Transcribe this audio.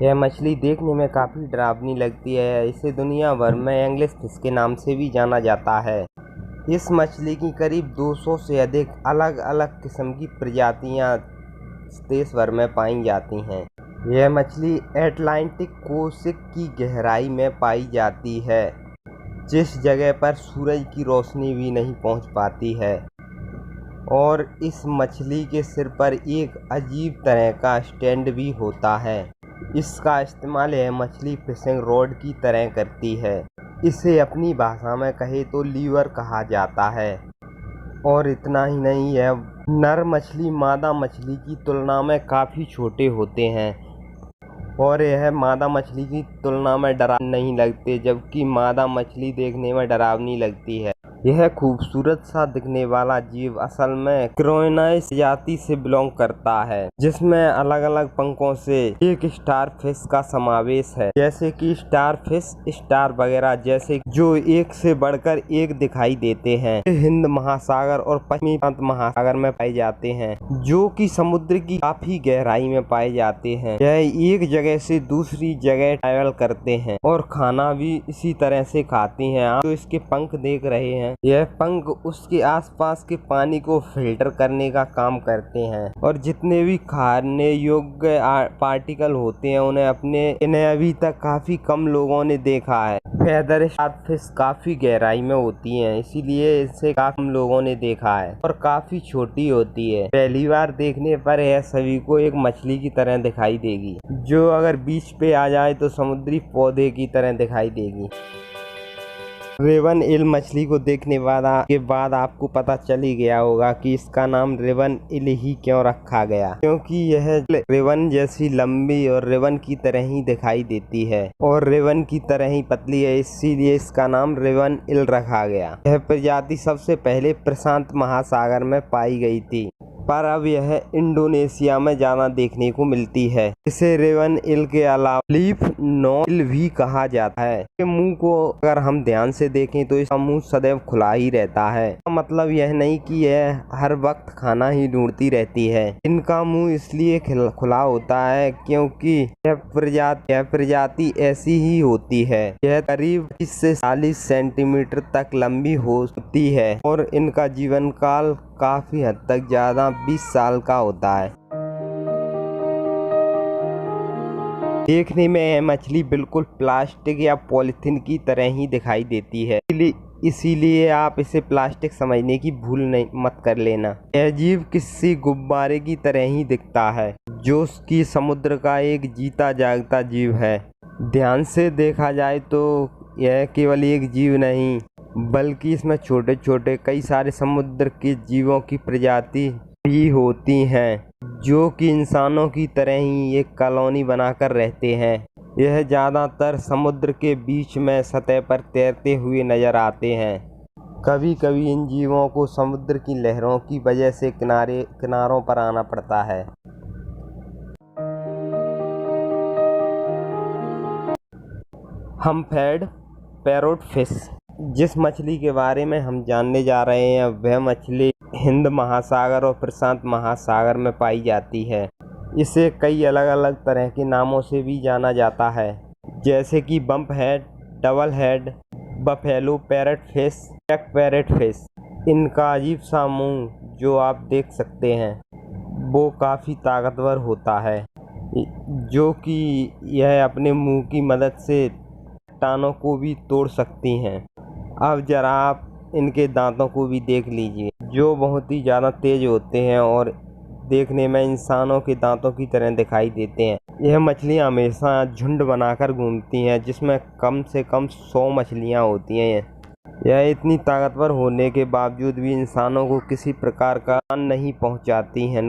यह मछली देखने में काफ़ी डरावनी लगती है। इसे दुनिया भर में एंगलिश फिश के नाम से भी जाना जाता है। इस मछली की करीब 200 से अधिक अलग अलग किस्म की प्रजातियां देश भर में पाई जाती हैं। यह मछली अटलांटिक कोस्ट की गहराई में पाई जाती है, जिस जगह पर सूरज की रोशनी भी नहीं पहुंच पाती है। और इस मछली के सिर पर एक अजीब तरह का स्टैंड भी होता है। इसका इस्तेमाल यह मछली फिशिंग रॉड की तरह करती है। इसे अपनी भाषा में कहे तो लीवर कहा जाता है। और इतना ही नहीं, यह नर मछली मादा मछली की तुलना में काफ़ी छोटे होते हैं और यह मादा मछली की तुलना में डरावनी नहीं लगते, जबकि मादा मछली देखने में डरावनी लगती है। यह खूबसूरत सा दिखने वाला जीव असल में क्रोनाइस जाति से बिलोंग करता है, जिसमें अलग अलग पंखों से एक स्टार फिश का समावेश है, जैसे कि स्टार फिश, स्टार वगैरह जैसे, जो एक से बढ़कर एक दिखाई देते हैं। हिंद महासागर और पश्चिमी प्रशांत महासागर में पाए जाते हैं, जो कि समुद्र की काफी गहराई में पाए जाते हैं। यह एक जगह से दूसरी जगह ट्रैवल करते हैं और खाना भी इसी तरह से खाती हैं। आप तो इसके पंख देख रहे हैं, यह पंख उसके आसपास के पानी को फिल्टर करने का काम करते हैं और जितने भी खाने योग्य पार्टिकल होते हैं इन्हें अभी तक काफी कम लोगों ने देखा है। फेदर स्टारफिश काफी गहराई में होती हैं, इसीलिए इसे काफी कम लोगों ने देखा है और काफी छोटी होती है। पहली बार देखने पर यह सभी को एक मछली की तरह दिखाई देगी, जो अगर बीच पे आ जाए तो समुद्री पौधे की तरह दिखाई देगी। रिबन ईल मछली को देखने के बाद आपको पता चल ही गया होगा कि इसका नाम रिबन ईल ही क्यों रखा गया, क्योंकि यह रिबन जैसी लंबी और रिबन की तरह ही दिखाई देती है और रिबन की तरह ही पतली है, इसीलिए इसका नाम रिबन ईल रखा गया। यह प्रजाति सबसे पहले प्रशांत महासागर में पाई गई थी, पर अब यह इंडोनेशिया में ज्यादा देखने को मिलती है। इसे रिबन ईल के अलावा लीफ नोज ईल भी कहा जाता है। इसके मुंह को अगर हम ध्यान से देखें तो इसका मुंह सदैव खुला ही रहता है। मतलब यह नहीं कि यह हर वक्त खाना ही ढूंढती रहती है। इनका मुंह इसलिए खुला होता है क्योंकि यह प्रजाति ऐसी ही होती है। यह करीब 30 से 40 सेंटीमीटर तक लंबी होती है और इनका जीवन काल काफी हद तक ज्यादा 20 साल का होता है। देखने में यह मछली बिल्कुल प्लास्टिक या पॉलिथीन की तरह ही दिखाई देती है, इसीलिए आप इसे प्लास्टिक समझने की भूल मत कर लेना। यह जीव किसी गुब्बारे की तरह ही दिखता है, जो कि समुद्र का एक जीता जागता जीव है। ध्यान से देखा जाए तो यह केवल एक जीव नहीं, बल्कि इसमें छोटे छोटे कई सारे समुद्र के जीवों की प्रजाति भी होती हैं, जो कि इंसानों की तरह ही एक कॉलोनी बनाकर रहते हैं। यह ज़्यादातर समुद्र के बीच में सतह पर तैरते हुए नजर आते हैं। कभी कभी इन जीवों को समुद्र की लहरों की वजह से किनारों पर आना पड़ता है। हम्पहेड पैरोट फिश, जिस मछली के बारे में हम जानने जा रहे हैं, वह मछली हिंद महासागर और प्रशांत महासागर में पाई जाती है। इसे कई अलग अलग तरह के नामों से भी जाना जाता है, जैसे कि bump head, double head, buffalo parrot fish, jack parrot fish. इनका अजीब सा मुंह जो आप देख सकते हैं वो काफ़ी ताकतवर होता है, जो कि यह अपने मुंह की मदद से चट्टानों को भी तोड़ सकती हैं। अब जरा आप इनके दांतों को भी देख लीजिए, जो बहुत ही ज़्यादा तेज होते हैं और देखने में इंसानों के दांतों की तरह दिखाई देते हैं। यह मछलियाँ हमेशा झुंड बनाकर घूमती हैं, जिसमें कम से कम 100 मछलियाँ होती हैं। यह इतनी ताकतवर होने के बावजूद भी इंसानों को किसी प्रकार का नुकसान नहीं पहुंचाती हैं।